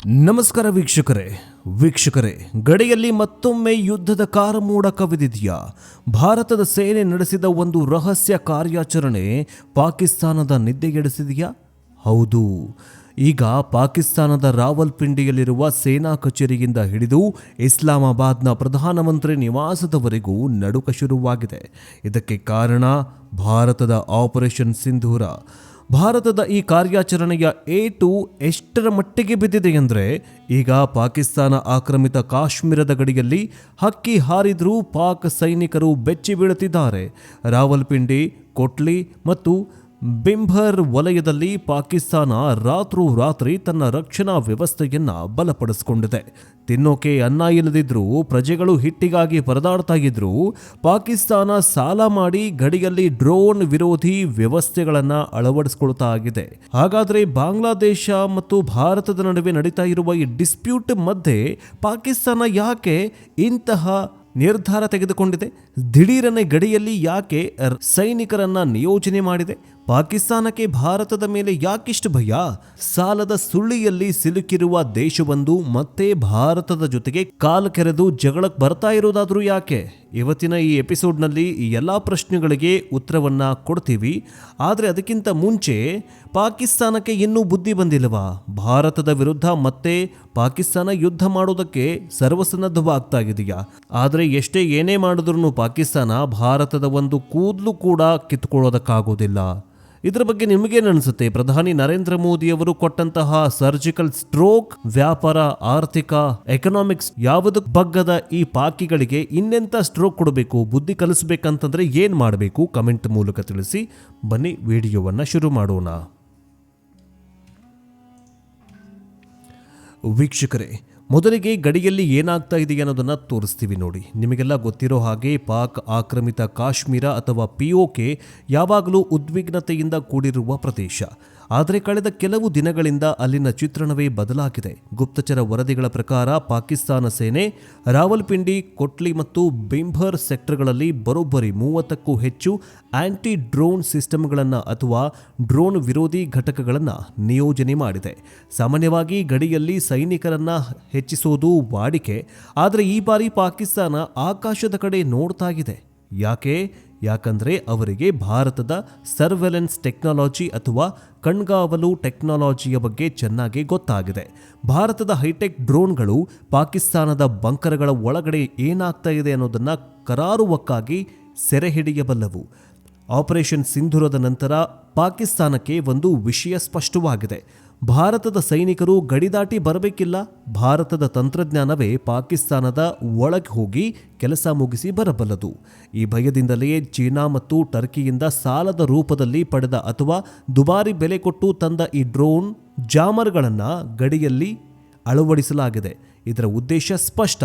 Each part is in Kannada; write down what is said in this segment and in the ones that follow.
ನಮಸ್ಕಾರ ವೀಕ್ಷಕರೇ, ಗಡಿಯಲ್ಲಿ ಮತ್ತೊಮ್ಮೆ ಯುದ್ಧದ ಕಾರಮೋಡ ಕವಿದಿದೆಯಾ? ಭಾರತದ ಸೇನೆ ನಡೆಸಿದ ಒಂದು ರಹಸ್ಯ ಕಾರ್ಯಾಚರಣೆ ಪಾಕಿಸ್ತಾನದ ನಿದ್ದೆಗೆಡಿಸಿದೆಯಾ? ಹೌದು, ಈಗ ಪಾಕಿಸ್ತಾನದ ರಾವಲ್ಪಿಂಡಿಯಲ್ಲಿರುವ ಸೇನಾ ಕಚೇರಿಯಿಂದ ಹಿಡಿದು ಇಸ್ಲಾಮಾಬಾದ್ನ ಪ್ರಧಾನಮಂತ್ರಿ ನಿವಾಸದವರೆಗೂ ನಡುಕ ಶುರುವಾಗಿದೆ. ಇದಕ್ಕೆ ಕಾರಣ ಭಾರತದ ಆಪರೇಷನ್ ಸಿಂಧೂರ. ಭಾರತದ ಈ ಕಾರ್ಯಾಚರಣೆಯ ಏಟು ಎಷ್ಟರ ಮಟ್ಟಿಗೆ ಬಿದ್ದಿದೆ ಅಂದರೆ, ಈಗ ಪಾಕಿಸ್ತಾನ ಆಕ್ರಮಿತ ಕಾಶ್ಮೀರದ ಗಡಿಯಲ್ಲಿ ಹಕ್ಕಿ ಹಾರಿದ್ರೂ ಪಾಕ್ ಸೈನಿಕರು ಬೆಚ್ಚಿ ಬೀಳುತ್ತಿದ್ದಾರೆ. ರಾವಲ್ಪಿಂಡಿ, ಕೊಟ್ಲಿ ಮತ್ತು ಬಿಂಭರ್ ವಲಯದಲ್ಲಿ ಪಾಕಿಸ್ತಾನ ರಾತ್ರೋರಾತ್ರಿ ತನ್ನ ರಕ್ಷಣಾ ವ್ಯವಸ್ಥೆಯನ್ನ ಬಲಪಡಿಸಿಕೊಂಡಿದೆ. ತಿನ್ನೋಕೆ ಅನ್ನ ಇಲ್ಲದಿದ್ರೂ, ಪ್ರಜೆಗಳು ಹಿಟ್ಟಿಗಾಗಿ ಪರದಾಡ್ತಾ ಇದ್ರು, ಪಾಕಿಸ್ತಾನ ಸಾಲ ಮಾಡಿ ಗಡಿಯಲ್ಲಿ ಡ್ರೋನ್ ವಿರೋಧಿ ವ್ಯವಸ್ಥೆಗಳನ್ನು ಅಳವಡಿಸಿಕೊಳ್ತಾ ಆಗಿದೆ. ಹಾಗಾದ್ರೆ ಬಾಂಗ್ಲಾದೇಶ ಮತ್ತು ಭಾರತದ ನಡುವೆ ನಡೀತಾ ಇರುವ ಈ ಡಿಸ್ಪ್ಯೂಟ್ ಮಧ್ಯೆ ಪಾಕಿಸ್ತಾನ ಯಾಕೆ ಇಂತಹ ನಿರ್ಧಾರ ತೆಗೆದುಕೊಂಡಿದೆ? ದಿಢೀರನೆ ಗಡಿಯಲ್ಲಿ ಯಾಕೆ ಸೈನಿಕರನ್ನ ನಿಯೋಜನೆ ಮಾಡಿದೆ? ಪಾಕಿಸ್ತಾನಕ್ಕೆ ಭಾರತದ ಮೇಲೆ ಯಾಕಿಷ್ಟು ಭಯ? ಸಾಲದ ಸುಳ್ಳಿಯಲ್ಲಿ ಸಿಲುಕಿರುವ ದೇಶವೊಂದು ಮತ್ತೆ ಭಾರತದ ಜೊತೆಗೆ ಕಾಲು ಕೆರೆದು ಜಗಳಕ್ಕೆ ಬರ್ತಾ ಇರೋದಾದ್ರೂ ಯಾಕೆ? ಇವತ್ತಿನ ಈ ಎಪಿಸೋಡ್ನಲ್ಲಿ ಈ ಎಲ್ಲ ಪ್ರಶ್ನೆಗಳಿಗೆ ಉತ್ತರವನ್ನ ಕೊಡ್ತೀವಿ. ಆದರೆ ಅದಕ್ಕಿಂತ ಮುಂಚೆ, ಪಾಕಿಸ್ತಾನಕ್ಕೆ ಇನ್ನೂ ಬುದ್ಧಿ ಬಂದಿಲ್ಲವಾ? ಭಾರತದ ವಿರುದ್ಧ ಮತ್ತೆ ಪಾಕಿಸ್ತಾನ ಯುದ್ಧ ಮಾಡೋದಕ್ಕೆ ಸರ್ವಸನ್ನದ್ಧವಾಗ್ತಾ ಇದೆಯಾ? ಆದರೆ ಏನೇ ಮಾಡಿದ್ರೂ ಪಾಕಿಸ್ತಾನ ಭಾರತದ ಒಂದು ಕೂದಲು ಕೂಡ ಕಿತ್ಕೊಳ್ಳೋದಕ್ಕಾಗೋದಿಲ್ಲ. ಇದರ ಬಗ್ಗೆ ನಿಮಗೇನು ಅನಿಸುತ್ತೆ? ಪ್ರಧಾನಿ ನರೇಂದ್ರ ಮೋದಿ ಅವರು ಕೊಟ್ಟಂತಹ ಸರ್ಜಿಕಲ್ ಸ್ಟ್ರೋಕ್, ವ್ಯಾಪಾರ, ಆರ್ಥಿಕ, ಎಕನಾಮಿಕ್ಸ್ ಯಾವುದಕ್ಕೆ ಬಗ್ಗದ ಈ ಪಾಕಿಗಳಿಗೆ ಇನ್ನೆಂತ ಸ್ಟ್ರೋಕ್ ಕೊಡಬೇಕು, ಬುದ್ಧಿ ಕಲಿಸಬೇಕಂತಂದ್ರೆ ಏನ್ ಮಾಡಬೇಕು? ಕಮೆಂಟ್ ಮೂಲಕ ತಿಳಿಸಿ. ಬನ್ನಿ ವಿಡಿಯೋವನ್ನ ಶುರು ಮಾಡೋಣ. ವೀಕ್ಷಕರೇ, ಮೊದಲಿಗೆ ಗಡಿಯಲ್ಲಿ ಏನಾಗ್ತಾ ಇದೆ ಅನ್ನೋದನ್ನ ತೋರಿಸ್ತೀವಿ ನೋಡಿ. ನಿಮಗೆಲ್ಲ ಗೊತ್ತಿರೋ ಹಾಗೆ ಪಾಕ್ ಆಕ್ರಮಿತ ಕಾಶ್ಮೀರ ಅಥವಾ POK ಯಾವಾಗಲೂ ಉದ್ವಿಗ್ನತೆಯಿಂದ ಕೂಡಿರುವ ಪ್ರದೇಶ. ಆದರೆ ಕಳೆದ ಕೆಲವು ದಿನಗಳಿಂದ ಅಲ್ಲಿನ ಚಿತ್ರಣವೇ ಬದಲಾಗಿದೆ. ಗುಪ್ತಚರ ವರದಿಗಳ ಪ್ರಕಾರ ಪಾಕಿಸ್ತಾನ ಸೇನೆ ರಾವಲ್ಪಿಂಡಿ, ಕೊಟ್ಲಿ ಮತ್ತು ಬಿಂಭರ್ ಸೆಕ್ಟರ್ಗಳಲ್ಲಿ ಬರೋಬ್ಬರಿ 30ಕ್ಕೂ ಹೆಚ್ಚು ಆಂಟಿ ಡ್ರೋನ್ ಸಿಸ್ಟಮ್ಗಳನ್ನು ಅಥವಾ ಡ್ರೋನ್ ವಿರೋಧಿ ಘಟಕಗಳನ್ನು ನಿಯೋಜನೆ ಮಾಡಿದೆ. ಸಾಮಾನ್ಯವಾಗಿ ಗಡಿಯಲ್ಲಿ ಸೈನಿಕರನ್ನ ಹೆಚ್ಚಿಸೋದು ವಾಡಿಕೆ, ಆದರೆ ಈ ಬಾರಿ ಪಾಕಿಸ್ತಾನ ಆಕಾಶದ ಕಡೆ ನೋಡ್ತಾ ಇದೆ. ಯಾಕಂದ್ರೆ ಅವರಿಗೆ ಭಾರತದ ಸರ್ವೆಲೆನ್ಸ್ ಟೆಕ್ನಾಲಜಿ ಅಥವಾ ಕಣ್ಗಾವಲು ಟೆಕ್ನಾಲಜಿಯ ಬಗ್ಗೆ ಚೆನ್ನಾಗಿ ಗೊತ್ತಾಗಿದೆ. ಭಾರತದ ಹೈಟೆಕ್ ಡ್ರೋನ್ಗಳು ಪಾಕಿಸ್ತಾನದ ಬಂಕರ್ಗಳ ಒಳಗಡೆ ಏನಾಗ್ತಾ ಇದೆ ಅನ್ನೋದನ್ನ ಕರಾರುವಕ್ಕಾಗಿ ಸೆರೆ ಹಿಡಿಯಬಲ್ಲವು. ಆಪರೇಷನ್ ಸಿಂಧೂರದ ನಂತರ ಪಾಕಿಸ್ತಾನಕ್ಕೆ ಒಂದು ವಿಷಯ ಸ್ಪಷ್ಟವಾಗಿದೆ. ಭಾರತದ ಸೈನಿಕರು ಗಡಿ ದಾಟಿ ಬರಬೇಕಿಲ್ಲ. ಭಾರತದ ತಂತ್ರಜ್ಞಾನವೇ ಪಾಕಿಸ್ತಾನದ ಒಳಗೆ ಹೋಗಿ ಕೆಲಸ ಮುಗಿಸಿ ಬರಬಲ್ಲದು. ಈ ಭಯದಿಂದಲೇ ಚೀನಾ ಮತ್ತು ಟರ್ಕಿಯಿಂದ ಸಾಲದ ರೂಪದಲ್ಲಿ ಪಡೆದ ಅಥವಾ ದುಬಾರಿ ಬೆಲೆ ಕೊಟ್ಟು ತಂದ ಈ ಡ್ರೋನ್ ಜಾಮರ್ಗಳನ್ನು ಗಡಿಯಲ್ಲಿ ಅಳವಡಿಸಲಾಗಿದೆ. ಇದರ ಉದ್ದೇಶ ಸ್ಪಷ್ಟ: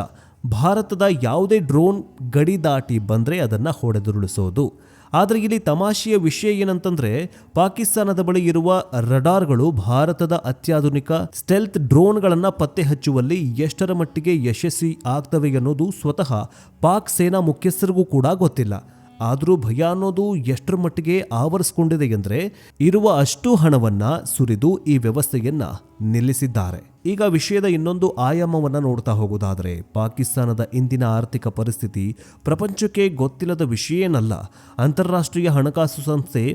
ಭಾರತದ ಯಾವುದೇ ಡ್ರೋನ್ ಗಡಿ ದಾಟಿ ಬಂದರೆ ಅದನ್ನು ಹೊಡೆದುರುಳಿಸೋದು. ಆದರೆ ಇಲ್ಲಿ ತಮಾಷೆಯ ವಿಷಯ ಏನಂತಂದ್ರೆ, ಪಾಕಿಸ್ತಾನದ ಬಳಿ ಇರುವ ರಡಾರ್ಗಳು ಭಾರತದ ಅತ್ಯಾಧುನಿಕ ಸ್ಟೆಲ್ತ್ ಡ್ರೋನ್ಗಳನ್ನು ಪತ್ತೆ ಹಚ್ಚುವಲ್ಲಿ ಎಷ್ಟರ ಮಟ್ಟಿಗೆ ಯಶಸ್ವಿ ಆಗ್ತವೆ ಅನ್ನೋದು ಸ್ವತಃ ಪಾಕ್ ಸೇನಾ ಮುಖ್ಯಸ್ಥರಿಗೂ ಕೂಡ ಗೊತ್ತಿಲ್ಲ. ಆದರೂ ಭಯ ಅನ್ನೋದು ಎಷ್ಟರ ಮಟ್ಟಿಗೆ ಆವರಿಸಿಕೊಂಡಿದೆ ಎಂದರೆ, ಇರುವ ಅಷ್ಟು ಹಣವನ್ನ ಸುರಿದು ಈ ವ್ಯವಸ್ಥೆಯನ್ನ ನಿಲ್ಲಿಸಿದ್ದಾರೆ. ಈಗ ವಿಷಯದ ಇನ್ನೊಂದು ಆಯಾಮವನ್ನ ನೋಡ್ತಾ ಹೋಗೋದಾದರೆ, ಪಾಕಿಸ್ತಾನದ ಇಂದಿನ ಆರ್ಥಿಕ ಪರಿಸ್ಥಿತಿ ಪ್ರಪಂಚಕ್ಕೆ ಗೊತ್ತಿಲ್ಲದ ವಿಷಯ ಏನಲ್ಲ. ಅಂತಾರಾಷ್ಟ್ರೀಯ ಹಣಕಾಸು ಸಂಸ್ಥೆ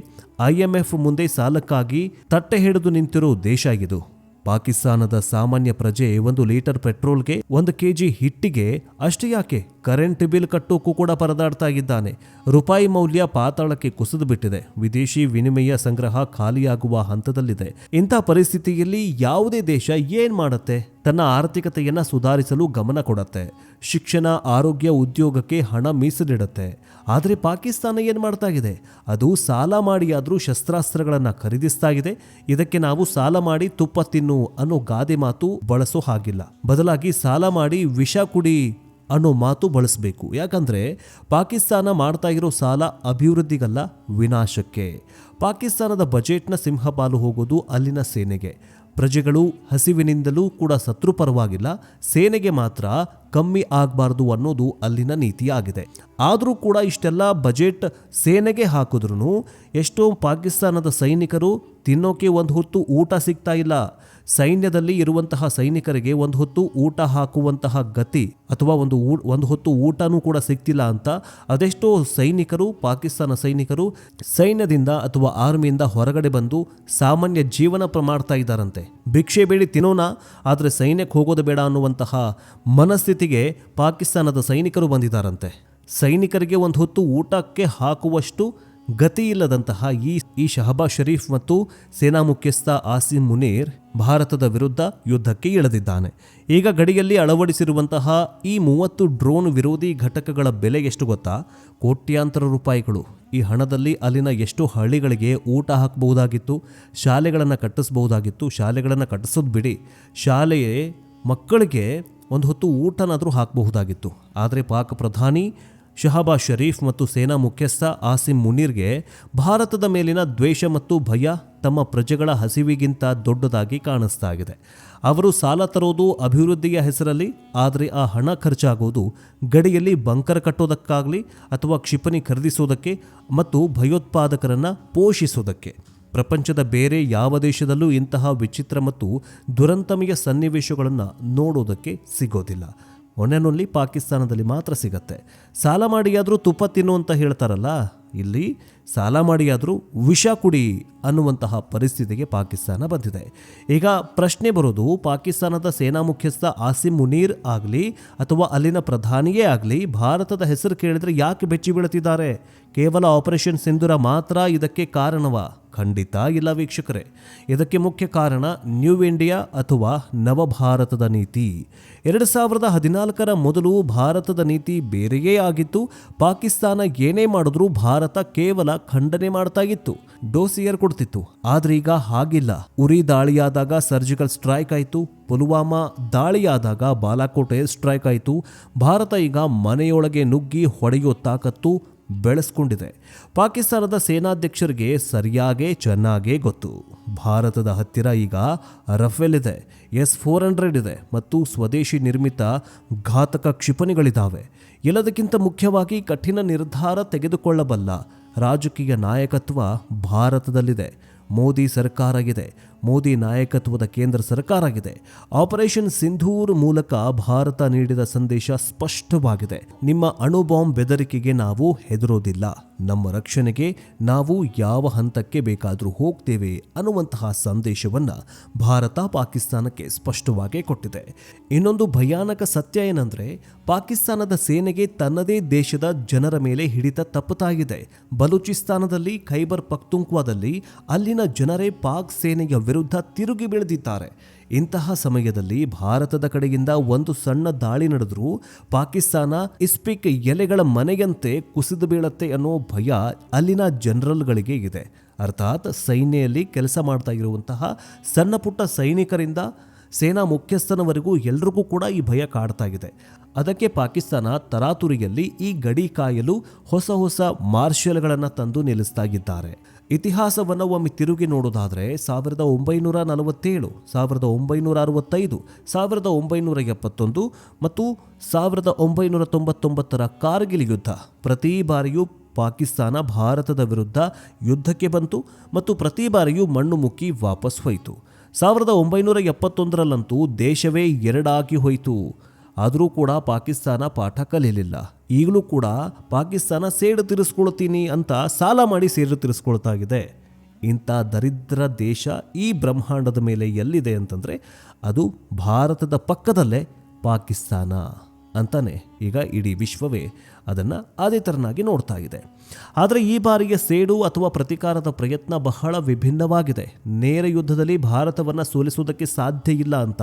IMF ಮುಂದೆ ಸಾಲಕ್ಕಾಗಿ ತಟ್ಟೆ ಹಿಡಿದು ನಿಂತಿರೋ ದೇಶ ಇದು. ಪಾಕಿಸ್ತಾನದ ಸಾಮಾನ್ಯ ಪ್ರಜೆ 1 ಲೀಟರ್ ಪೆಟ್ರೋಲ್ಗೆ, 1 kg ಹಿಟ್ಟಿಗೆ ಅಷ್ಟೇ ಯಾಕೆ ಕರೆಂಟ್ ಬಿಲ್ ಕಟ್ಟೋಕ್ಕೂ ಕೂಡ ಪರದಾಡ್ತಾ ಇದ್ದಾನೆ. ರೂಪಾಯಿ ಮೌಲ್ಯ ಪಾತಾಳಕ್ಕೆ ಕುಸಿದು ಬಿಟ್ಟಿದೆ. ವಿದೇಶಿ ವಿನಿಮಯ ಸಂಗ್ರಹ ಖಾಲಿಯಾಗುವ ಹಂತದಲ್ಲಿದೆ. ಇಂಥ ಪರಿಸ್ಥಿತಿಯಲ್ಲಿ ಯಾವುದೇ ದೇಶ ಏನ್ ಮಾಡುತ್ತೆ? ತನ್ನ ಆರ್ಥಿಕತೆಯನ್ನ ಸುಧಾರಿಸಲು ಗಮನ ಕೊಡುತ್ತೆ. ಶಿಕ್ಷಣ, ಆರೋಗ್ಯ, ಉದ್ಯೋಗಕ್ಕೆ ಹಣ ಮೀಸಲಿಡುತ್ತೆ. ಆದರೆ ಪಾಕಿಸ್ತಾನ ಏನ್ ಮಾಡ್ತಾ ಇದೆ? ಅದು ಸಾಲ ಮಾಡಿಯಾದ್ರೂ ಶಸ್ತ್ರಾಸ್ತ್ರಗಳನ್ನು ಖರೀದಿಸ್ತಾ ಇದೆ. ಇದಕ್ಕೆ ನಾವು ಸಾಲ ಮಾಡಿ ತುಪ್ಪ ತಿನ್ನು ಅನ್ನೋ ಗಾದೆ ಮಾತು ಬಳಸೋ ಹಾಗಿಲ್ಲ. ಬದಲಾಗಿ ಸಾಲ ಮಾಡಿ ವಿಷ ಕುಡಿ ಅನ್ನೋ ಮಾತು ಬಳಸಬೇಕು. ಯಾಕಂದ್ರೆ ಪಾಕಿಸ್ತಾನ ಮಾಡ್ತಾ ಇರೋ ಸಾಲ ಅಭಿವೃದ್ಧಿಗಲ್ಲ, ವಿನಾಶಕ್ಕೆ. ಪಾಕಿಸ್ತಾನದ ಬಜೆಟ್ನ ಸಿಂಹಪಾಲು ಹೋಗೋದು ಅಲ್ಲಿನ ಸೇನೆಗೆ. ಪ್ರಜೆಗಳು ಹಸಿವಿನಿಂದಲೂ ಕೂಡ ಸತ್ರು ಪರವಾಗಿಲ್ಲ, ಸೇನೆಗೆ ಮಾತ್ರ ಕಮ್ಮಿ ಆಗಬಾರ್ದು ಅನ್ನೋದು ಅಲ್ಲಿನ ನೀತಿಯಾಗಿದೆ. ಆದರೂ ಕೂಡ ಇಷ್ಟೆಲ್ಲ ಬಜೆಟ್ ಸೇನೆಗೆ ಹಾಕಿದ್ರೂ ಎಷ್ಟೋ ಪಾಕಿಸ್ತಾನದ ಸೈನಿಕರು ತಿನ್ನೋಕೆ ಒಂದು ಹೊತ್ತು ಊಟ ಸಿಗ್ತಾ ಇಲ್ಲ. ಸೈನ್ಯದಲ್ಲಿ ಇರುವಂತಹ ಸೈನಿಕರಿಗೆ ಒಂದು ಹೊತ್ತು ಊಟ ಹಾಕುವಂತಹ ಗತಿ ಅಥವಾ ಒಂದು ಹೊತ್ತು ಊಟನೂ ಕೂಡ ಸಿಗ್ತಿಲ್ಲ ಅಂತ ಅದೆಷ್ಟೋ ಸೈನಿಕರು, ಪಾಕಿಸ್ತಾನ ಸೈನಿಕರು ಸೈನ್ಯದಿಂದ ಅಥವಾ ಆರ್ಮಿಯಿಂದ ಹೊರಗಡೆ ಬಂದು ಸಾಮಾನ್ಯ ಜೀವನ ಮಾಡ್ತಾ ಇದ್ದಾರಂತೆ. ಭಿಕ್ಷೆ ಬೇಡಿ ತಿನ್ನೋಣ, ಆದರೆ ಸೈನ್ಯಕ್ಕೆ ಹೋಗೋದು ಬೇಡ ಅನ್ನುವಂತಹ ಮನಸ್ಥಿತಿಗೆ ಪಾಕಿಸ್ತಾನದ ಸೈನಿಕರು ಬಂದಿದ್ದಾರಂತೆ. ಸೈನಿಕರಿಗೆ ಒಂದು ಹೊತ್ತು ಊಟಕ್ಕೆ ಹಾಕುವಷ್ಟು ಗತಿ ಇಲ್ಲದಂತಹ ಈ ಶಹಬಾಜ್ ಶರೀಫ್ ಮತ್ತು ಸೇನಾ ಮುಖ್ಯಸ್ಥ ಆಸಿಮ್ ಮುನೀರ್ ಭಾರತದ ವಿರುದ್ಧ ಯುದ್ಧಕ್ಕೆ ಇಳಿದಿದ್ದಾನೆ. ಈಗ ಗಡಿಯಲ್ಲಿ ಅಳವಡಿಸಿರುವಂತಹ ಈ 30 ಡ್ರೋನ್ ವಿರೋಧಿ ಘಟಕಗಳ ಬೆಲೆ ಎಷ್ಟು ಗೊತ್ತಾ? ಕೋಟ್ಯಾಂತರ ರೂಪಾಯಿಗಳು. ಈ ಹಣದಲ್ಲಿ ಅಲ್ಲಿನ ಎಷ್ಟೋ ಹಳ್ಳಿಗಳಿಗೆ ಊಟ ಹಾಕಬಹುದಾಗಿತ್ತು, ಶಾಲೆಗಳನ್ನು ಕಟ್ಟಿಸಬಹುದಾಗಿತ್ತು. ಶಾಲೆಗಳನ್ನು ಕಟ್ಟಿಸೋದು ಬಿಡಿ, ಶಾಲೆಯ ಮಕ್ಕಳಿಗೆ ಒಂದು ಹೊತ್ತು ಊಟನಾದರೂ ಹಾಕಬಹುದಾಗಿತ್ತು. ಆದರೆ ಪಾಕ್ ಪ್ರಧಾನಿ ಶಹಬಾಜ್ ಶರೀಫ್ ಮತ್ತು ಸೇನಾ ಮುಖ್ಯಸ್ಥ ಆಸಿಮ್ ಮುನೀರ್ಗೆ ಭಾರತದ ಮೇಲಿನ ದ್ವೇಷ ಮತ್ತು ಭಯ ತಮ್ಮ ಪ್ರಜೆಗಳ ಹಸಿವಿಗಿಂತ ದೊಡ್ಡದಾಗಿ ಕಾಣಿಸ್ತಾ ಇದೆ. ಅವರು ಸಾಲ ತರೋದು ಅಭಿವೃದ್ಧಿಯ ಹೆಸರಲ್ಲಿ, ಆದರೆ ಆ ಹಣ ಖರ್ಚಾಗೋದು ಗಡಿಯಲ್ಲಿ ಬಂಕರ್ ಕಟ್ಟೋದಕ್ಕಾಗಲಿ ಅಥವಾ ಕ್ಷಿಪಣಿ ಖರೀದಿಸೋದಕ್ಕೆ ಮತ್ತು ಭಯೋತ್ಪಾದಕರನ್ನು ಪೋಷಿಸೋದಕ್ಕೆ. ಪ್ರಪಂಚದ ಬೇರೆ ಯಾವ ದೇಶದಲ್ಲೂ ಇಂತಹ ವಿಚಿತ್ರ ಮತ್ತು ದುರಂತಮಯ ಸನ್ನಿವೇಶಗಳನ್ನು ನೋಡೋದಕ್ಕೆ ಸಿಗೋದಿಲ್ಲ. ಒನ್ನೆನೊಲ್ಲಿ ಪಾಕಿಸ್ತಾನದಲ್ಲಿ ಮಾತ್ರ ಸಿಗತ್ತೆ. ಸಾಲ ಮಾಡಿಯಾದರೂ ತುಪ್ಪ ತಿನ್ನು ಅಂತ ಹೇಳ್ತಾರಲ್ಲ, ಇಲ್ಲಿ ಸಾಲ ಮಾಡಿಯಾದರೂ ವಿಷ ಕುಡಿ ಅನ್ನುವಂತಹ ಪರಿಸ್ಥಿತಿಗೆ ಪಾಕಿಸ್ತಾನ ಬಂದಿದೆ. ಈಗ ಪ್ರಶ್ನೆ ಬರೋದು, ಪಾಕಿಸ್ತಾನದ ಸೇನಾ ಮುಖ್ಯಸ್ಥ ಆಸಿಮ್ ಮುನೀರ್ ಆಗಲಿ ಅಥವಾ ಅಲ್ಲಿನ ಪ್ರಧಾನಿಯೇ ಆಗಲಿ ಭಾರತದ ಹೆಸರು ಕೇಳಿದರೆ ಯಾಕೆ ಬೆಚ್ಚಿ ಬೀಳುತ್ತಿದ್ದಾರೆ? ಕೇವಲ ಆಪರೇಷನ್ ಸಿಂಧೂರ ಮಾತ್ರ ಇದಕ್ಕೆ ಕಾರಣವಾ? ಖಂಡಿತ ಇಲ್ಲ ವೀಕ್ಷಕರೇ. ಇದಕ್ಕೆ ಮುಖ್ಯ ಕಾರಣ ನ್ಯೂ ಇಂಡಿಯಾ ಅಥವಾ ನವಭಾರತದ ನೀತಿ. 2014 ಮೊದಲು ಭಾರತದ ನೀತಿ ಬೇರೆಯೇ ಆಗಿತ್ತು. ಪಾಕಿಸ್ತಾನ ಏನೇ ಮಾಡಿದ್ರೂ ಭಾರತ ಕೇವಲ ಖಂಡನೆ ಮಾಡ್ತಾ ಇತ್ತು, ಡೋಸಿಯರ್ ಕೊಡ್ತಿತ್ತು. ಆದ್ರೆ ಈಗ ಹಾಗಿಲ್ಲ. ಉರಿ ದಾಳಿಯಾದಾಗ ಸರ್ಜಿಕಲ್ ಸ್ಟ್ರೈಕ್ ಆಯಿತು, ಪುಲ್ವಾಮಾ ದಾಳಿಯಾದಾಗ ಬಾಲಾಕೋಟ್ ಏರ್ ಸ್ಟ್ರೈಕ್ ಆಯಿತು. ಭಾರತ ಈಗ ಮನೆಯೊಳಗೆ ನುಗ್ಗಿ ಹೊಡೆಯೋ ತಾಕತ್ತು ಬೆಳೆಸ್ಕೊಂಡಿದೆ. ಪಾಕಿಸ್ತಾನದ ಸೇನಾಧ್ಯಕ್ಷರಿಗೆ ಸರಿಯಾಗೇ ಚೆನ್ನಾಗೇ ಗೊತ್ತು, ಭಾರತದ ಹತ್ತಿರ ಈಗ ರಫೇಲ್ ಇದೆ, S-400 ಇದೆ ಮತ್ತು ಸ್ವದೇಶಿ ನಿರ್ಮಿತ ಘಾತಕ ಕ್ಷಿಪಣಿಗಳಿದ್ದಾವೆ. ಎಲ್ಲದಕ್ಕಿಂತ ಮುಖ್ಯವಾಗಿ ಕಠಿಣ ನಿರ್ಧಾರ ತೆಗೆದುಕೊಳ್ಳಬಲ್ಲ ರಾಜಕೀಯ ನಾಯಕತ್ವ ಭಾರತದಲ್ಲಿದೆ. ಮೋದಿ ಸರ್ಕಾರ ಇದೆ, ಮೋದಿ ನಾಯಕತ್ವದ ಕೇಂದ್ರ ಸರ್ಕಾರ ಇದೆ. ಆಪರೇಷನ್ ಸಿಂಧೂರ್ ಮೂಲಕ ಭಾರತ ನೀಡಿದ ಸಂದೇಶ ಸ್ಪಷ್ಟವಾಗಿದೆ. ನಿಮ್ಮ ಅಣು ಬಾಂಬ್ ಬೆದರಿಕೆಗೆ ನಾವು ಹೆದರೋದಿಲ್ಲ, ನಮ್ಮ ರಕ್ಷಣೆಗೆ ನಾವು ಯಾವ ಹಂತಕ್ಕೆ ಬೇಕಾದರೂ ಹೋಗ್ತೇವೆ ಅನ್ನುವಂತಹ ಸಂದೇಶವನ್ನು ಭಾರತ ಪಾಕಿಸ್ತಾನಕ್ಕೆ ಸ್ಪಷ್ಟವಾಗಿ ಕೊಟ್ಟಿದೆ. ಇನ್ನೊಂದು ಭಯಾನಕ ಸತ್ಯ ಏನಂದ್ರೆ, ಪಾಕಿಸ್ತಾನದ ಸೇನೆಗೆ ತನ್ನದೇ ದೇಶದ ಜನರ ಮೇಲೆ ಹಿಡಿತ ತಪ್ಪುತ್ತಾ ಇದೆ. ಬಲೂಚಿಸ್ತಾನದಲ್ಲಿ, ಖೈಬರ್ ಪಖ್ತೂನ್ಖ್ವಾದಲ್ಲಿ ಅಲ್ಲಿನ ಜನರೇ ಪಾಕ್ ಸೇನೆಯ ವಿರುದ್ಧ ತಿರುಗಿ ಬೀಳೆದಿದ್ದಾರೆ. ಇಂತಹ ಸಮಯದಲ್ಲಿ ಭಾರತದ ಕಡೆಯಿಂದ ಒಂದು ಸಣ್ಣ ದಾಳಿ ನಡೆದರೂ ಪಾಕಿಸ್ತಾನ ಇಸ್ಪಿಕ್ ಎಲೆಗಳ ಮನೆಯಂತೆ ಕುಸಿದು ಬೀಳತ್ತೆ ಅನ್ನೋ ಭಯ ಅಲ್ಲಿನ ಜನರಲ್ಗಳಿಗೆ ಇದೆ. ಅರ್ಥಾತ್ ಸೈನ್ಯದಲ್ಲಿ ಕೆಲಸ ಮಾಡ್ತಾ ಇರುವಂತಹ ಸಣ್ಣ ಪುಟ್ಟ ಸೈನಿಕರಿಂದ ಸೇನಾ ಮುಖ್ಯಸ್ಥನವರೆಗೂ ಎಲ್ರಿಗೂ ಕೂಡ ಈ ಭಯ ಕಾಡ್ತಾ ಇದೆ. ಅದಕ್ಕೆ ಪಾಕಿಸ್ತಾನ ತರಾತುರಿಯಲ್ಲಿ ಈ ಗಡಿ ಕಾಯಲು ಹೊಸ ಹೊಸ ಮಾರ್ಷಲ್ಗಳನ್ನು ತಂದು ನಿಲ್ಲಿಸ್ತಾ ಇದ್ದಾರೆ. ಇತಿಹಾಸವನ್ನು ಒಮ್ಮೆ ತಿರುಗಿ ನೋಡೋದಾದರೆ 1947, 1965, 1971 ಮತ್ತು 1999 ಕಾರ್ಗಿಲ್ ಯುದ್ಧ ಪ್ರತಿ ಬಾರಿಯೂ ಪಾಕಿಸ್ತಾನ ಭಾರತದ ವಿರುದ್ಧ ಯುದ್ಧಕ್ಕೆ ಬಂತು ಮತ್ತು ಪ್ರತಿ ಬಾರಿಯೂ ಮಣ್ಣು ಮುಕ್ಕಿ ವಾಪಸ್ ಹೋಯಿತು. 1971 ದೇಶವೇ ಎರಡಾಗಿ ಹೋಯಿತು. ಆದರೂ ಕೂಡ ಪಾಕಿಸ್ತಾನ ಪಾಠ ಕಲಿಯಲಿಲ್ಲ. ಈಗಲೂ ಕೂಡ ಪಾಕಿಸ್ತಾನ ಸೇಡು ತೀರಿಸ್ಕೊಳ್ತೀನಿ ಅಂತ ಸಾಲ ಮಾಡಿ ಸೇಡು ತೀರಿಸ್ಕೊಳ್ತಾ ಇದೆ. ಇಂಥ ದರಿದ್ರ ದೇಶ ಈ ಬ್ರಹ್ಮಾಂಡದ ಮೇಲೆ ಎಲ್ಲಿದೆ ಅಂತಂದರೆ ಅದು ಭಾರತದ ಪಕ್ಕದಲ್ಲೇ ಪಾಕಿಸ್ತಾನ ಅಂತಾನೆ ಈಗ ಇಡೀ ವಿಶ್ವವೇ ಅದನ್ನು ಅದೇ ಥರನಾಗಿ ನೋಡ್ತಾ ಇದೆ. ಆದರೆ ಈ ಬಾರಿಯ ಸೇಡು ಅಥವಾ ಪ್ರತೀಕಾರದ ಪ್ರಯತ್ನ ಬಹಳ ವಿಭಿನ್ನವಾಗಿದೆ. ನೇರ ಯುದ್ಧದಲ್ಲಿ ಭಾರತವನ್ನು ಸೋಲಿಸುವುದಕ್ಕೆ ಸಾಧ್ಯ ಇಲ್ಲ ಅಂತ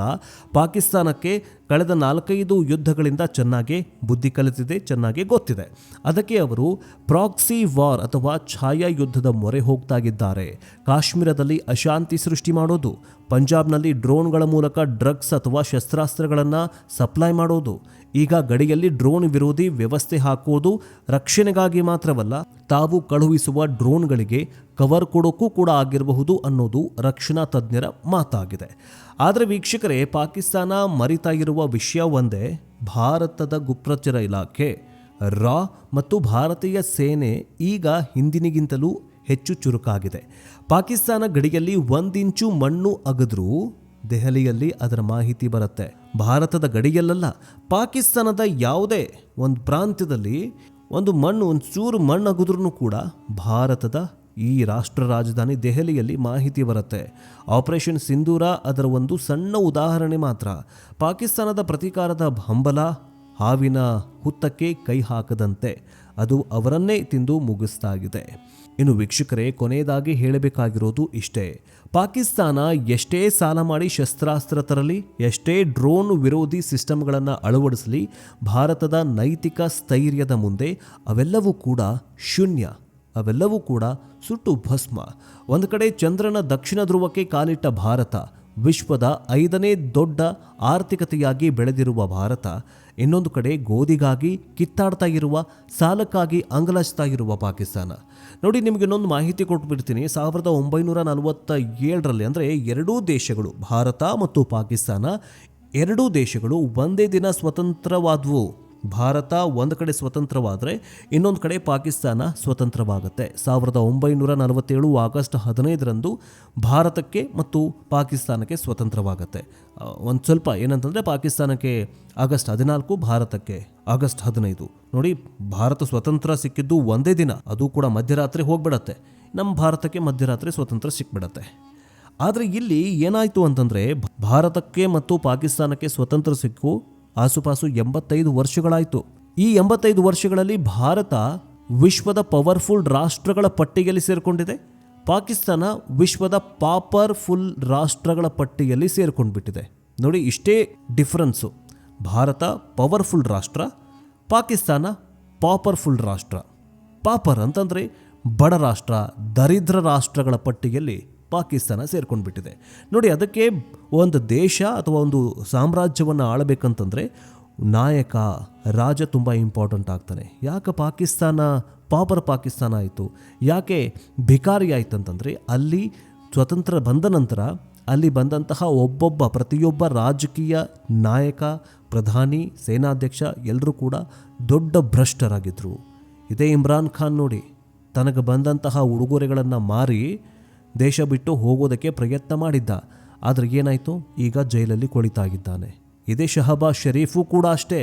ಪಾಕಿಸ್ತಾನಕ್ಕೆ ಕಳೆದ 4-5 ಯುದ್ಧಗಳಿಂದ ಚೆನ್ನಾಗಿ ಬುದ್ಧಿ ಕಲಿತಿದೆ, ಚೆನ್ನಾಗಿ ಗೊತ್ತಿದೆ. ಅದಕ್ಕೆ ಅವರು ಪ್ರಾಕ್ಸಿ ವಾರ್ ಅಥವಾ ಛಾಯಾ ಯುದ್ಧದ ಮೊರೆ ಹೋಗ್ತಾ ಇದ್ದಾರೆ. ಕಾಶ್ಮೀರದಲ್ಲಿ ಅಶಾಂತಿ ಸೃಷ್ಟಿ ಮಾಡೋದು, ಪಂಜಾಬ್ನಲ್ಲಿ ಡ್ರೋನ್ಗಳ ಮೂಲಕ ಡ್ರಗ್ಸ್ ಅಥವಾ ಶಸ್ತ್ರಾಸ್ತ್ರಗಳನ್ನು ಸಪ್ಲೈ ಮಾಡೋದು, ಈಗ ಗಡಿಯಲ್ಲಿ ಡ್ರೋನ್ ವಿರೋಧಿ ವ್ಯವಸ್ಥೆ ಹಾಕೋದು ರಕ್ಷಣೆಗಾಗಿ ಮಾತ್ರವಲ್ಲ, ತಾವು ಕಳುಹಿಸುವ ಡ್ರೋನ್ಗಳಿಗೆ ಕವರ್ ಕೊಡೋಕ್ಕೂ ಕೂಡ ಆಗಿರಬಹುದು ಅನ್ನೋದು ರಕ್ಷಣಾ ತಜ್ಞರ ಮಾತಾಗಿದೆ. ಆದರೆ ವೀಕ್ಷಕರೇ, ಪಾಕಿಸ್ತಾನ ಮರಿತಾ ಇರುವ ವಿಷಯ ಒಂದೇ, ಭಾರತದ ಗುಪ್ತಚರ ಇಲಾಖೆ ರಾ ಮತ್ತು ಭಾರತೀಯ ಸೇನೆ ಈಗ ಹಿಂದಿನಿಗಿಂತಲೂ ಹೆಚ್ಚು ಚುರುಕಾಗಿದೆ. ಪಾಕಿಸ್ತಾನ ಗಡಿಯಲ್ಲಿ 1 ಇಂಚು ಮಣ್ಣು ಅಗೆದ್ರೂ ದೆಹಲಿಯಲ್ಲಿ ಅದರ ಮಾಹಿತಿ ಬರುತ್ತೆ. ಭಾರತದ ಗಡಿಯಲ್ಲ, ಪಾಕಿಸ್ತಾನದ ಯಾವುದೇ ಒಂದು ಪ್ರಾಂತ್ಯದಲ್ಲಿ ಒಂದು ಚೂರು ಮಣ್ಣಗುದ್ರೂ ಕೂಡ ಭಾರತದ ಈ ರಾಷ್ಟ್ರ ರಾಜಧಾನಿ ದೆಹಲಿಯಲ್ಲಿ ಮಾಹಿತಿ ಬರುತ್ತೆ. ಆಪರೇಷನ್ ಸಿಂಧೂರ ಅದರ ಒಂದು ಸಣ್ಣ ಉದಾಹರಣೆ ಮಾತ್ರ. ಪಾಕಿಸ್ತಾನದ ಪ್ರತೀಕಾರದ ಹಂಬಲ ಹಾವಿನ ಹುತ್ತಕ್ಕೆ ಕೈ ಹಾಕದಂತೆ ಅದು ಅವರನ್ನೇ ತಿಂದು ಮುಗಿಸ್ತಾಗಿದೆ. ಇನ್ನು ವೀಕ್ಷಕರೇ, ಕೊನೆಯದಾಗಿ ಹೇಳಬೇಕಾಗಿರೋದು ಇಷ್ಟೇ. ಪಾಕಿಸ್ತಾನ ಎಷ್ಟೇ ಸಾಲ ಮಾಡಿ ಶಸ್ತ್ರಾಸ್ತ್ರ ತರಲಿ, ಎಷ್ಟೇ ಡ್ರೋನ್ ವಿರೋಧಿ ಸಿಸ್ಟಮ್ಗಳನ್ನು ಅಳವಡಿಸಲಿ, ಭಾರತದ ನೈತಿಕ ಸ್ಥೈರ್ಯದ ಮುಂದೆ ಅವೆಲ್ಲವೂ ಕೂಡ ಶೂನ್ಯ, ಅವೆಲ್ಲವೂ ಕೂಡ ಸುಟ್ಟು ಭಸ್ಮ. ಒಂದು ಕಡೆ ಚಂದ್ರನ ದಕ್ಷಿಣ ಧ್ರುವಕ್ಕೆ ಕಾಲಿಟ್ಟ ಭಾರತ, ವಿಶ್ವದ 5ನೇ ದೊಡ್ಡ ಆರ್ಥಿಕತೆಯಾಗಿ ಬೆಳೆದಿರುವ ಭಾರತ, ಇನ್ನೊಂದು ಕಡೆ ಗೋಧಿಗಾಗಿ ಕಿತ್ತಾಡ್ತಾ ಇರುವ, ಸಾಲಕ್ಕಾಗಿ ಅಂಗಲಾಚ್ತಾ ಇರುವ ಪಾಕಿಸ್ತಾನ. ನೋಡಿ, ನಿಮಗೆ ಇನ್ನೊಂದು ಮಾಹಿತಿ ಕೊಟ್ಬಿಡ್ತೀನಿ. 1947ರಲ್ಲಿ ಅಂದರೆ ಎರಡೂ ದೇಶಗಳು, ಭಾರತ ಮತ್ತು ಪಾಕಿಸ್ತಾನ ಎರಡೂ ದೇಶಗಳು ಒಂದೇ ದಿನ ಸ್ವತಂತ್ರವಾದವು. ಭಾರತ ಒಂದು ಕಡೆ ಸ್ವತಂತ್ರವಾದರೆ ಇನ್ನೊಂದು ಕಡೆ ಪಾಕಿಸ್ತಾನ ಸ್ವತಂತ್ರವಾಗುತ್ತೆ. 1947 ಆಗಸ್ಟ್ 15ರಂದು ಭಾರತಕ್ಕೆ ಮತ್ತು ಪಾಕಿಸ್ತಾನಕ್ಕೆ ಸ್ವತಂತ್ರವಾಗುತ್ತೆ. ಒಂದು ಸ್ವಲ್ಪ ಏನಂತಂದರೆ ಪಾಕಿಸ್ತಾನಕ್ಕೆ ಆಗಸ್ಟ್ 14, ಭಾರತಕ್ಕೆ ಆಗಸ್ಟ್ 15. ನೋಡಿ, ಭಾರತ ಸ್ವತಂತ್ರ ಸಿಕ್ಕಿದ್ದು ಒಂದೇ ದಿನ, ಅದು ಕೂಡ ಮಧ್ಯರಾತ್ರಿ ಹೋಗ್ಬಿಡತ್ತೆ. ನಮ್ಮ ಭಾರತಕ್ಕೆ ಮಧ್ಯರಾತ್ರಿ ಸ್ವತಂತ್ರ ಸಿಕ್ಬಿಡತ್ತೆ. ಆದರೆ ಇಲ್ಲಿ ಏನಾಯಿತು ಅಂತಂದರೆ, ಭಾರತಕ್ಕೆ ಮತ್ತು ಪಾಕಿಸ್ತಾನಕ್ಕೆ ಸ್ವತಂತ್ರ ಸಿಕ್ಕು ಆಸುಪಾಸು 85 ವರ್ಷಗಳಾಯಿತು. ಈ 85 ವರ್ಷಗಳಲ್ಲಿ ಭಾರತ ವಿಶ್ವದ ಪವರ್ಫುಲ್ ರಾಷ್ಟ್ರಗಳ ಪಟ್ಟಿಯಲ್ಲಿ ಸೇರಿಕೊಂಡಿದೆ, ಪಾಕಿಸ್ತಾನ ವಿಶ್ವದ ಪಾಪರ್ಫುಲ್ ರಾಷ್ಟ್ರಗಳ ಪಟ್ಟಿಯಲ್ಲಿ ಸೇರ್ಕೊಂಡ್ಬಿಟ್ಟಿದೆ. ನೋಡಿ, ಇಷ್ಟೇ ಡಿಫ್ರೆನ್ಸು. ಭಾರತ ಪವರ್ಫುಲ್ ರಾಷ್ಟ್ರ, ಪಾಕಿಸ್ತಾನ ಪಾಪರ್ಫುಲ್ ರಾಷ್ಟ್ರ. ಪಾಪರ್ ಅಂತಂದರೆ ಬಡ ರಾಷ್ಟ್ರ, ದರಿದ್ರ ರಾಷ್ಟ್ರಗಳ ಪಟ್ಟಿಯಲ್ಲಿ ಪಾಕಿಸ್ತಾನ ಸೇರ್ಕೊಂಡ್ಬಿಟ್ಟಿದೆ. ನೋಡಿ, ಅದಕ್ಕೆ ಒಂದು ದೇಶ ಅಥವಾ ಒಂದು ಸಾಮ್ರಾಜ್ಯವನ್ನು ಆಳಬೇಕಂತಂದರೆ ನಾಯಕ, ರಾಜ ತುಂಬ ಇಂಪಾರ್ಟೆಂಟ್ ಆಗ್ತಾನೆ. ಯಾಕೆ ಪಾಪರ್ ಪಾಕಿಸ್ತಾನ ಆಯಿತು, ಯಾಕೆ ಭಿಕಾರಿ ಆಯಿತು ಅಂತಂದರೆ, ಅಲ್ಲಿ ಸ್ವತಂತ್ರ ಬಂದ ನಂತರ ಅಲ್ಲಿ ಬಂದಂತಹ ಪ್ರತಿಯೊಬ್ಬ ರಾಜಕೀಯ ನಾಯಕ, ಪ್ರಧಾನಿ, ಸೇನಾಧ್ಯಕ್ಷ ಎಲ್ಲರೂ ಕೂಡ ದೊಡ್ಡ ಭ್ರಷ್ಟರಾಗಿದ್ದರು. ಇದೇ ಇಮ್ರಾನ್ ಖಾನ್ ನೋಡಿ, ತನಗೆ ಬಂದಂತಹ ಉಡುಗೊರೆಗಳನ್ನು ಮಾರಿ ದೇಶ ಬಿಟ್ಟು ಹೋಗೋದಕ್ಕೆ ಪ್ರಯತ್ನ ಮಾಡಿದ್ದ. ಆದರೆ ಏನಾಯಿತು, ಈಗ ಜೈಲಲ್ಲಿ ಕೊಳಿತಾಗಿದ್ದಾನೆ. ಇದೇ ಶಹಬಾಜ್ ಶರೀಫು ಕೂಡ ಅಷ್ಟೇ,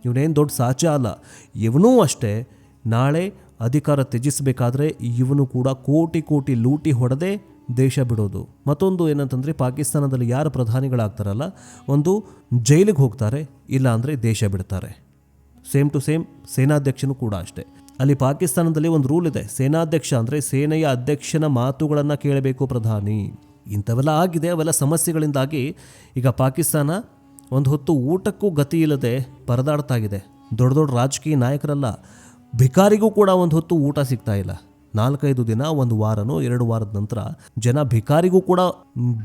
ಇವನೇನು ದೊಡ್ಡ ಸಾಚ ಅಲ್ಲ, ಇವನೂ ಅಷ್ಟೇ ನಾಳೆ ಅಧಿಕಾರ ತ್ಯಜಿಸಬೇಕಾದ್ರೆ ಇವನು ಕೂಡ ಕೋಟಿ ಲೂಟಿ ಹೊಡೆದೇ ದೇಶ ಬಿಡೋದು. ಮತ್ತೊಂದು ಏನಂತಂದರೆ, ಪಾಕಿಸ್ತಾನದಲ್ಲಿ ಯಾರು ಪ್ರಧಾನಿಗಳಾಗ್ತಾರಲ್ಲ, ಒಂದು ಜೈಲಿಗೆ ಹೋಗ್ತಾರೆ, ಇಲ್ಲ ಅಂದರೆ ದೇಶ ಬಿಡ್ತಾರೆ. ಸೇಮ್ ಟು ಸೇಮ್ ಸೇನಾಧ್ಯಕ್ಷನೂ ಕೂಡ ಅಷ್ಟೇ. ಅಲ್ಲಿ ಪಾಕಿಸ್ತಾನದಲ್ಲಿ ಒಂದು ರೂಲ್ ಇದೆ, ಸೇನಾಧ್ಯಕ್ಷ ಅಂದರೆ ಸೇನೆಯ ಅಧ್ಯಕ್ಷನ ಮಾತುಗಳನ್ನು ಕೇಳಬೇಕು ಪ್ರಧಾನಿ. ಇಂಥವೆಲ್ಲ ಆಗಿದೆ. ಅವೆಲ್ಲ ಸಮಸ್ಯೆಗಳಿಂದಾಗಿ ಈಗ ಪಾಕಿಸ್ತಾನ ಒಂದು ಹೊತ್ತು ಊಟಕ್ಕೂ ಗತಿ ಇಲ್ಲದೆ ಪರದಾಡ್ತಾಗಿದೆ. ದೊಡ್ಡ ರಾಜಕೀಯ ನಾಯಕರಲ್ಲ, ಭಿಕಾರಿಗೂ ಕೂಡ ಒಂದು ಹೊತ್ತು ಊಟ ಸಿಗ್ತಾ ಇಲ್ಲ. 4-5 ದಿನ, 1 ವಾರನೋ 2 ವಾರದ ನಂತರ ಜನ ಭಿಕಾರಿಗೂ ಕೂಡ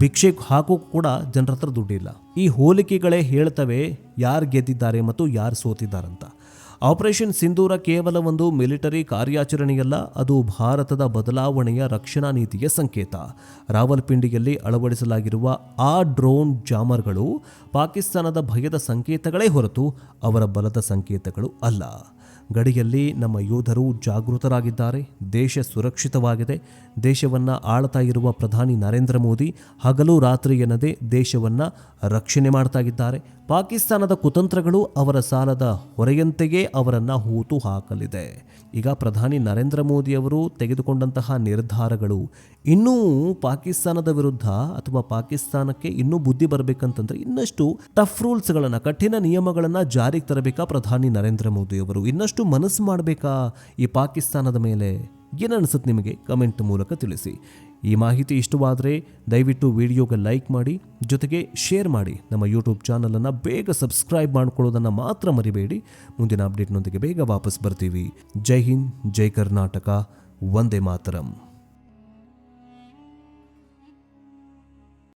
ಭಿಕ್ಷೆ ಹಾಕೋಕ್ಕೂ ಕೂಡ ಜನರ ಹತ್ರ ದುಡ್ಡಿಲ್ಲ. ಈ ಹೋಲಿಕೆಗಳೇ ಹೇಳ್ತವೆ ಯಾರು ಗೆದ್ದಿದ್ದಾರೆ ಮತ್ತು ಯಾರು ಸೋತಿದ್ದಾರಂತ. ಆಪರೇಷನ್ ಸಿಂಧೂರ ಕೇವಲ ಒಂದು ಮಿಲಿಟರಿ ಕಾರ್ಯಾಚರಣೆಯಲ್ಲ, ಅದು ಭಾರತದ ಬದಲಾವಣೆಯ ರಕ್ಷಣಾ ನೀತಿಯ ಸಂಕೇತ. ರಾವಲ್ಪಿಂಡಿಯಲ್ಲಿ ಅಳವಡಿಸಲಾಗಿರುವ ಆ ಡ್ರೋನ್ ಜಾಮರ್ಗಳು ಪಾಕಿಸ್ತಾನದ ಭಯದ ಸಂಕೇತಗಳೇ ಹೊರತು ಅವರ ಬಲದ ಸಂಕೇತಗಳು ಅಲ್ಲ. ಗಡಿಯಲ್ಲಿ ನಮ್ಮ ಯೋಧರು ಜಾಗೃತರಾಗಿದ್ದಾರೆ, ದೇಶ ಸುರಕ್ಷಿತವಾಗಿದೆ. ದೇಶವನ್ನು ಆಳ್ತಾ ಇರುವ ಪ್ರಧಾನಿ ನರೇಂದ್ರ ಮೋದಿ ಹಗಲು ರಾತ್ರಿ ಎನ್ನದೆ ದೇಶವನ್ನು ರಕ್ಷಣೆ ಮಾಡ್ತಾ ಇದ್ದಾರೆ. ಪಾಕಿಸ್ತಾನದ ಕುತಂತ್ರಗಳು ಅವರ ಸಾಲದ ಹೊರೆಯಂತೆಯೇ ಅವರನ್ನು ಹೂತು ಹಾಕಲಿದೆ. ಈಗ ಪ್ರಧಾನಿ ನರೇಂದ್ರ ಮೋದಿಯವರು ತೆಗೆದುಕೊಂಡಂತಹ ನಿರ್ಧಾರಗಳು ಇನ್ನೂ ಪಾಕಿಸ್ತಾನದ ವಿರುದ್ಧ ಅಥವಾ ಪಾಕಿಸ್ತಾನಕ್ಕೆ ಇನ್ನೂ ಬುದ್ಧಿ ಬರಬೇಕಂತಂದ್ರೆ ಇನ್ನಷ್ಟು ಟಫ್ ರೂಲ್ಸ್ಗಳನ್ನು, ಕಠಿಣ ನಿಯಮಗಳನ್ನು ಜಾರಿಗೆ ತರಬೇಕಾ ಪ್ರಧಾನಿ ನರೇಂದ್ರ ಮೋದಿಯವರು? ಇನ್ನಷ್ಟು ಮನಸ್ಸು ಮಾಡಬೇಕಾ ಈ ಪಾಕಿಸ್ತಾನದ ಮೇಲೆ? ಏನನ್ನಿಸುತ್ತೆ ನಿಮಗೆ? ಕಮೆಂಟ್ ಮೂಲಕ ತಿಳಿಸಿ. ಈ ಮಾಹಿತಿ ಇಷ್ಟವಾದರೆ ದಯವಿಟ್ಟು ವಿಡಿಯೋಗೆ ಲೈಕ್ ಮಾಡಿ, ಜೊತೆಗೆ ಶೇರ್ ಮಾಡಿ. ನಮ್ಮ ಯೂಟ್ಯೂಬ್ ಚಾನಲನ್ನು ಬೇಗ ಸಬ್ಸ್ಕ್ರೈಬ್ ಮಾಡ್ಕೊಳ್ಳೋದನ್ನು ಮಾತ್ರ ಮರಿಬೇಡಿ. ಮುಂದಿನ ಅಪ್ಡೇಟ್ನೊಂದಿಗೆ ಬೇಗ ವಾಪಸ್ ಬರ್ತೀವಿ. ಜೈ ಹಿಂದ್, ಜೈ ಕರ್ನಾಟಕ, ವಂದೇ ಮಾತರಂ.